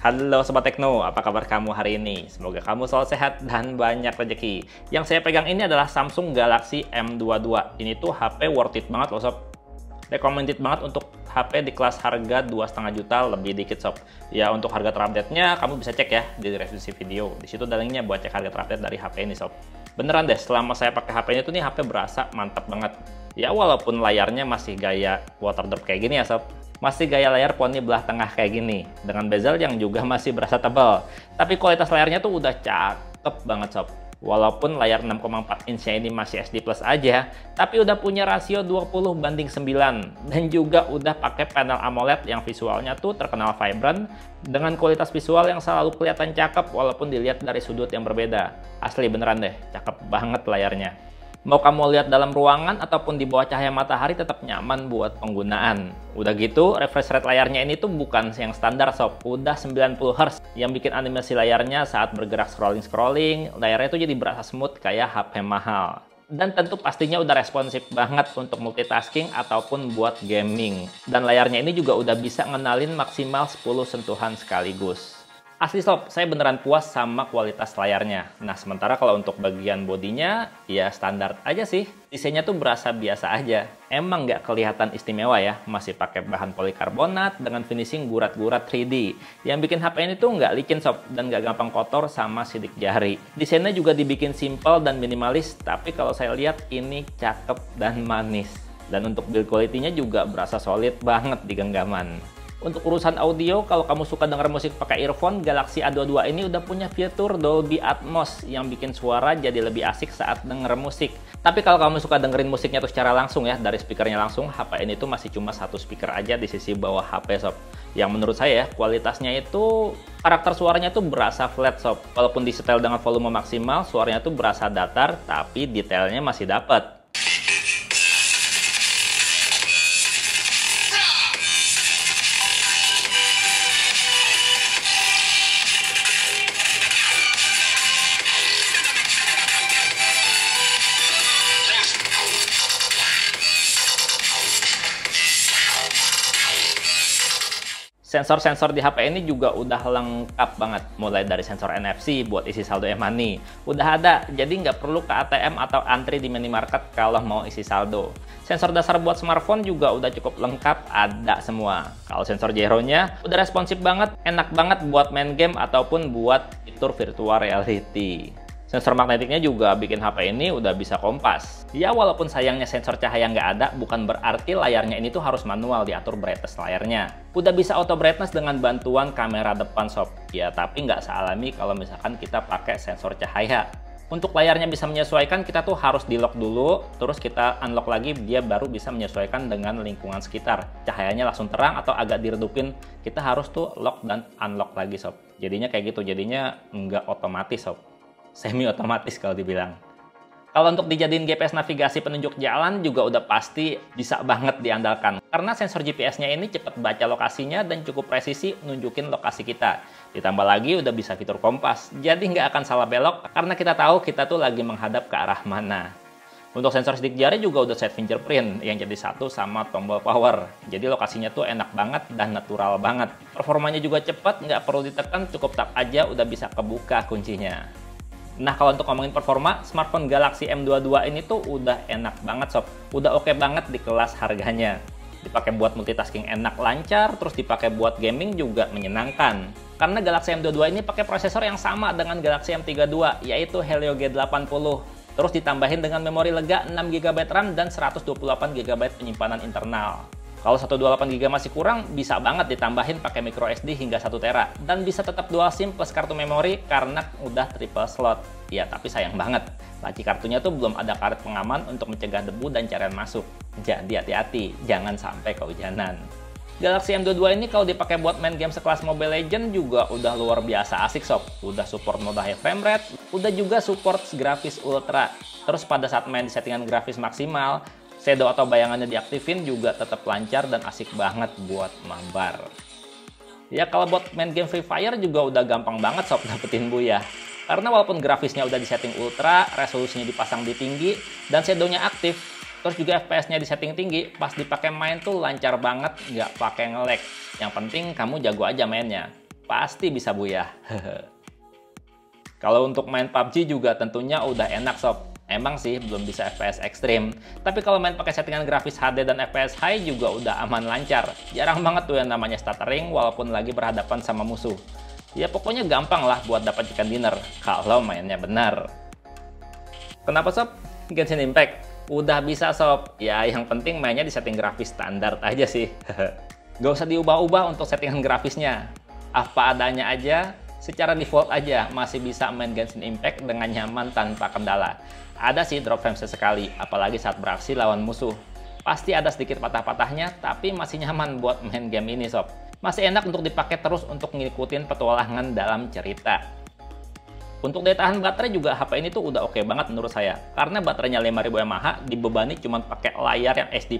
Halo Sobat Tekno, apa kabar kamu hari ini? Semoga kamu selalu sehat dan banyak rezeki. Yang saya pegang ini adalah Samsung Galaxy M22. Ini tuh HP worth it banget loh Sob. Recommended banget untuk HP di kelas harga 2,5 juta lebih dikit Sob. Ya untuk harga terupdate-nya kamu bisa cek ya di deskripsi video. Di situ ada linknya buat cek harga terupdate dari HP ini Sob. Beneran deh, selama saya pakai HP ini tuh nih HP berasa mantap banget. Ya walaupun layarnya masih gaya waterdrop kayak gini ya Sob. Masih gaya layar poni belah tengah kayak gini, dengan bezel yang juga masih berasa tebal. Tapi kualitas layarnya tuh udah cakep banget Sob. Walaupun layar 6,4 inch ini masih SD Plus aja, tapi udah punya rasio 20:9 dan juga udah pakai panel AMOLED yang visualnya tuh terkenal vibrant dengan kualitas visual yang selalu kelihatan cakep walaupun dilihat dari sudut yang berbeda. Asli beneran deh, cakep banget layarnya. Mau kamu lihat dalam ruangan ataupun di bawah cahaya matahari tetap nyaman buat penggunaan. Udah gitu, refresh rate layarnya ini tuh bukan yang standar Sob, udah 90 Hz yang bikin animasi layarnya saat bergerak scrolling, layarnya tuh jadi berasa smooth kayak HP mahal. Dan tentu pastinya udah responsif banget untuk multitasking ataupun buat gaming. Dan layarnya ini juga udah bisa ngenalin maksimal 10 sentuhan sekaligus. Asli Sob, saya beneran puas sama kualitas layarnya. Nah, sementara kalau untuk bagian bodinya, ya standar aja sih. Desainnya tuh berasa biasa aja. Emang nggak kelihatan istimewa ya, masih pakai bahan polikarbonat dengan finishing gurat-gurat 3D. Yang bikin HP ini tuh nggak licin Sob, dan nggak gampang kotor sama sidik jari. Desainnya juga dibikin simple dan minimalis, tapi kalau saya lihat ini cakep dan manis. Dan untuk build quality-nya juga berasa solid banget di genggaman. Untuk urusan audio, kalau kamu suka denger musik pakai earphone, Galaxy A22 ini udah punya fitur Dolby Atmos yang bikin suara jadi lebih asik saat denger musik. Tapi kalau kamu suka dengerin musiknya tuh secara langsung ya, dari speakernya langsung, HP ini tuh masih cuma satu speaker aja di sisi bawah HP Sob. Yang menurut saya kualitasnya itu, karakter suaranya tuh berasa flat Sob. Walaupun disetel dengan volume maksimal, suaranya tuh berasa datar, tapi detailnya masih dapet. Sensor-sensor di HP ini juga udah lengkap banget, mulai dari sensor NFC buat isi saldo e-money. Udah ada, jadi nggak perlu ke ATM atau antri di minimarket kalau mau isi saldo. Sensor dasar buat smartphone juga udah cukup lengkap, ada semua. Kalau sensor gyro-nya udah responsif banget, enak banget buat main game ataupun buat fitur virtual reality. Sensor magnetiknya juga bikin HP ini udah bisa kompas. Ya walaupun sayangnya sensor cahaya nggak ada, bukan berarti layarnya ini tuh harus manual diatur brightness layarnya. Udah bisa auto brightness dengan bantuan kamera depan Sob. Ya tapi nggak sealami kalau misalkan kita pakai sensor cahaya. Untuk layarnya bisa menyesuaikan, kita tuh harus di lock dulu, terus kita unlock lagi, dia baru bisa menyesuaikan dengan lingkungan sekitar. Cahayanya langsung terang atau agak diredupin, kita harus tuh lock dan unlock lagi Sob. Jadinya kayak gitu, jadinya nggak otomatis Sob. Semi otomatis kalau dibilang. Kalau untuk dijadiin GPS navigasi penunjuk jalan juga udah pasti bisa banget diandalkan. Karena sensor GPS-nya ini cepat baca lokasinya dan cukup presisi nunjukin lokasi kita. Ditambah lagi udah bisa fitur kompas, jadi nggak akan salah belok karena kita tahu kita tuh lagi menghadap ke arah mana. Untuk sensor sidik jari juga udah set fingerprint yang jadi satu sama tombol power. Jadi lokasinya tuh enak banget dan natural banget. Performanya juga cepat, nggak perlu ditekan, cukup tap aja udah bisa kebuka kuncinya. Nah kalau untuk ngomongin performa, smartphone Galaxy M22 ini tuh udah enak banget Sob. Udah oke banget di kelas harganya. Dipakai buat multitasking enak lancar, terus dipakai buat gaming juga menyenangkan. Karena Galaxy M22 ini pakai prosesor yang sama dengan Galaxy M32, yaitu Helio G80. Terus ditambahin dengan memori lega 6GB RAM dan 128GB penyimpanan internal. Kalau 128GB masih kurang, bisa banget ditambahin pakai micro SD hingga 1TB. Dan bisa tetap dual SIM plus kartu memori karena udah triple slot. Ya, tapi sayang banget. Laci kartunya tuh belum ada karet pengaman untuk mencegah debu dan cairan masuk. Jadi hati-hati, jangan sampai kehujanan. Galaxy M22 ini kalau dipakai buat main game sekelas Mobile Legends juga udah luar biasa asik Sob. Udah support mode high frame rate, udah juga support grafis ultra. Terus pada saat main di settingan grafis maksimal, shadow atau bayangannya diaktifin juga tetap lancar dan asik banget buat mabar. Ya kalau buat main game Free Fire juga udah gampang banget Sob dapetin buya. Karena walaupun grafisnya udah di setting ultra, resolusinya dipasang di tinggi, dan shadownya aktif, terus juga FPS-nya di setting tinggi, pas dipakai main tuh lancar banget, nggak pakai nge-lag. Yang penting kamu jago aja mainnya. pasti bisa buyah. Kalau untuk main PUBG juga tentunya udah enak sob. Emang sih belum bisa FPS ekstrim, tapi kalau main pakai settingan grafis HD dan FPS high juga udah aman lancar. Jarang banget tuh yang namanya stuttering walaupun lagi berhadapan sama musuh. Ya pokoknya gampang lah buat dapat chicken dinner kalau mainnya benar. Kenapa sob? Genshin Impact udah bisa sob. Ya yang penting mainnya di setting grafis standar aja sih. Gak usah diubah-ubah untuk settingan grafisnya. Apa adanya aja, secara default aja masih bisa main Genshin Impact dengan nyaman tanpa kendala. Ada sih drop frame sesekali, apalagi saat beraksi lawan musuh. Pasti ada sedikit patah-patahnya, tapi masih nyaman buat main game ini sob. Masih enak untuk dipakai terus untuk ngikutin petualangan dalam cerita. Untuk daya tahan baterai juga HP ini tuh udah oke banget menurut saya. Karena baterainya 5000 mAh, dibebani cuma pakai layar yang HD+,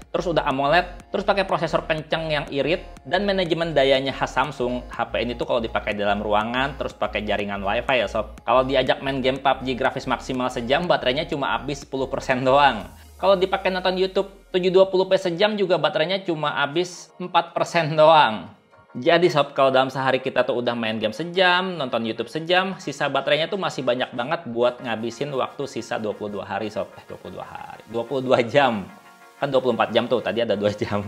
terus udah AMOLED, terus pakai prosesor kenceng yang irit, dan manajemen dayanya khas Samsung. HP ini tuh kalau dipakai dalam ruangan, terus pakai jaringan WiFi ya sob. Kalau diajak main game PUBG grafis maksimal sejam, baterainya cuma habis 10% doang. Kalau dipakai nonton YouTube 720p sejam juga baterainya cuma habis 4% doang. Jadi sob, kalau dalam sehari kita tuh udah main game sejam, nonton YouTube sejam, sisa baterainya tuh masih banyak banget buat ngabisin waktu sisa 22 hari sob. 22 hari, 22 jam. Kan 24 jam tuh, tadi ada 2 jam.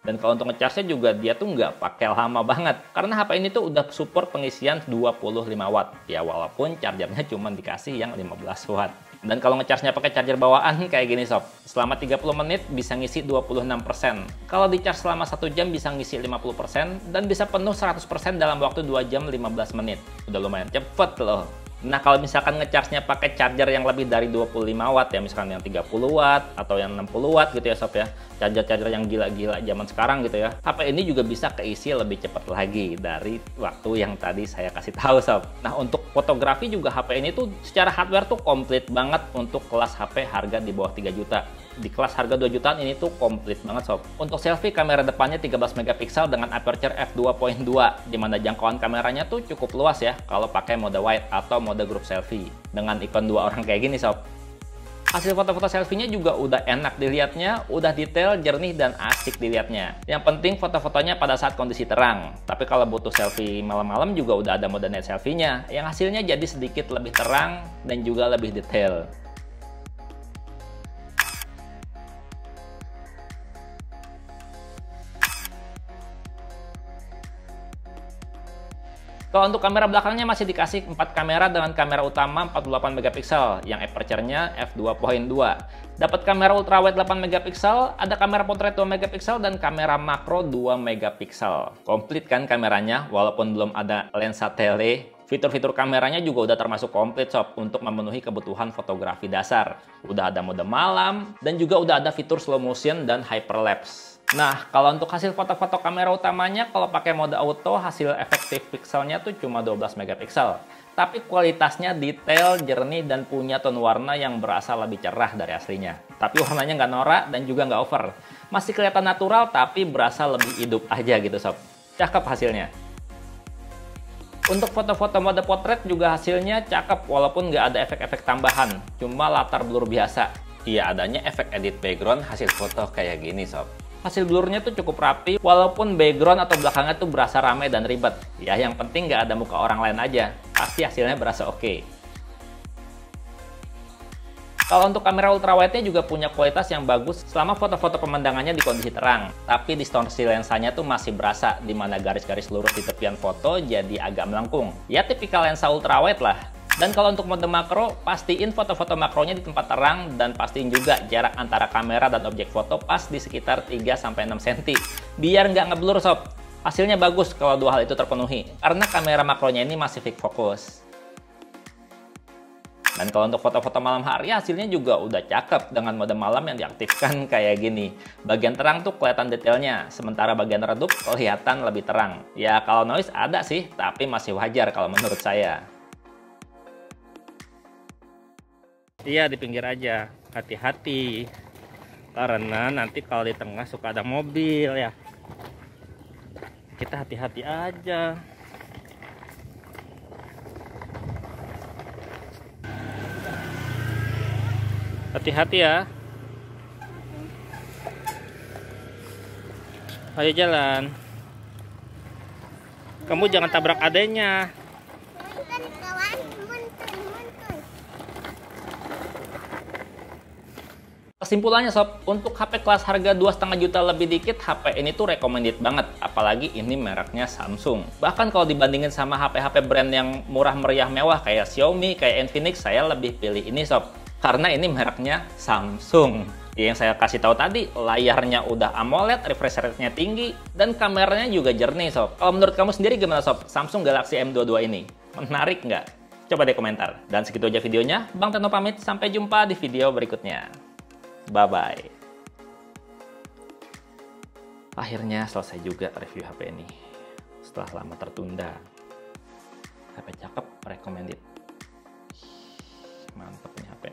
Dan kalau untuk ngecharge-nya juga dia tuh nggak pakai lama banget. Karena HP ini tuh udah support pengisian 25 watt. Ya walaupun chargernya cuma dikasih yang 15 watt. Dan kalau ngecharge-nya pakai charger bawaan kayak gini sob. Selama 30 menit bisa ngisi 26%. Kalau di-charge selama 1 jam bisa ngisi 50% dan bisa penuh 100% dalam waktu 2 jam 15 menit. Udah lumayan cepet loh. Nah kalau misalkan ngecharge-nya pakai charger yang lebih dari 25 watt ya, misalkan yang 30 watt atau yang 60 watt gitu ya sob ya, charger-charger yang gila-gila zaman sekarang gitu ya, HP ini juga bisa keisi lebih cepat lagi dari waktu yang tadi saya kasih tahu sob. Nah untuk fotografi juga HP ini tuh secara hardware tuh komplit banget untuk kelas HP harga di bawah 3 juta. Di kelas harga 2 jutaan ini tuh komplit banget sob. Untuk selfie kamera depannya 13 megapiksel dengan aperture f2.2, dimana jangkauan kameranya tuh cukup luas ya kalau pakai mode wide atau mode group selfie dengan ikon 2 orang kayak gini sob. Hasil foto-foto selfie-nya juga udah enak dilihatnya, udah detail, jernih, dan asik dilihatnya. Yang penting foto-fotonya pada saat kondisi terang. Tapi kalau butuh selfie malam-malam juga udah ada mode night selfie-nya, yang hasilnya jadi sedikit lebih terang dan juga lebih detail. Kalau untuk kamera belakangnya masih dikasih 4 kamera dengan kamera utama 48 megapiksel yang aperture-nya f2.2. Dapat kamera ultrawide 8 megapiksel, ada kamera potret 2 megapiksel dan kamera makro 2 megapiksel. Komplit kan kameranya walaupun belum ada lensa tele. Fitur-fitur kameranya juga udah termasuk komplit sob untuk memenuhi kebutuhan fotografi dasar. Udah ada mode malam dan juga udah ada fitur slow motion dan hyperlapse. Nah, kalau untuk hasil foto-foto kamera utamanya, kalau pakai mode auto, hasil efektif pixelnya tuh cuma 12 megapiksel. Tapi kualitasnya detail, jernih, dan punya tone warna yang berasa lebih cerah dari aslinya. Tapi warnanya nggak norak dan juga nggak over. Masih kelihatan natural, tapi berasa lebih hidup aja gitu sob. Cakep hasilnya. Untuk foto-foto mode potret juga hasilnya cakep, walaupun nggak ada efek-efek tambahan. Cuma latar blur biasa. Iya, adanya efek edit background hasil foto kayak gini sob. Hasil blurnya tuh cukup rapi, walaupun background atau belakangnya tuh berasa ramai dan ribet. Ya yang penting nggak ada muka orang lain aja, pasti hasilnya berasa oke. Kalau untuk kamera ultrawide-nya juga punya kualitas yang bagus selama foto-foto pemandangannya di kondisi terang. Tapi distorsi lensanya tuh masih berasa, di mana garis-garis lurus di tepian foto jadi agak melengkung. Ya tipikal lensa ultrawide lah. Dan kalau untuk mode makro, pastiin foto-foto makronya di tempat terang dan pastiin juga jarak antara kamera dan objek foto pas di sekitar 3-6 cm. Biar nggak ngeblur sob. Hasilnya bagus kalau dua hal itu terpenuhi, karena kamera makronya ini masih fix fokus. Dan kalau untuk foto-foto malam hari, hasilnya juga udah cakep dengan mode malam yang diaktifkan kayak gini. Bagian terang tuh kelihatan detailnya, sementara bagian redup kelihatan lebih terang. Ya kalau noise ada sih, tapi masih wajar kalau menurut saya. Iya di pinggir aja, hati-hati karena nanti kalau di tengah suka ada mobil ya, kita hati-hati aja. Hati-hati ya, ayo jalan. Kamu jangan tabrak adenya. Kesimpulannya sob, untuk HP kelas harga 2,5 juta lebih dikit, HP ini tuh recommended banget. Apalagi ini mereknya Samsung. Bahkan kalau dibandingin sama HP-HP brand yang murah meriah mewah kayak Xiaomi, kayak Infinix, saya lebih pilih ini sob. Karena ini mereknya Samsung. Yang saya kasih tahu tadi, layarnya udah AMOLED, refresh rate-nya tinggi, dan kameranya juga jernih sob. Kalau menurut kamu sendiri gimana sob, Samsung Galaxy M22 ini? Menarik nggak? Coba deh komentar. Dan segitu aja videonya, Bang Teno pamit, sampai jumpa di video berikutnya. Bye-bye. Akhirnya selesai juga review HP ini. Setelah lama tertunda. HP cakep, recommended. Mantap nih HP.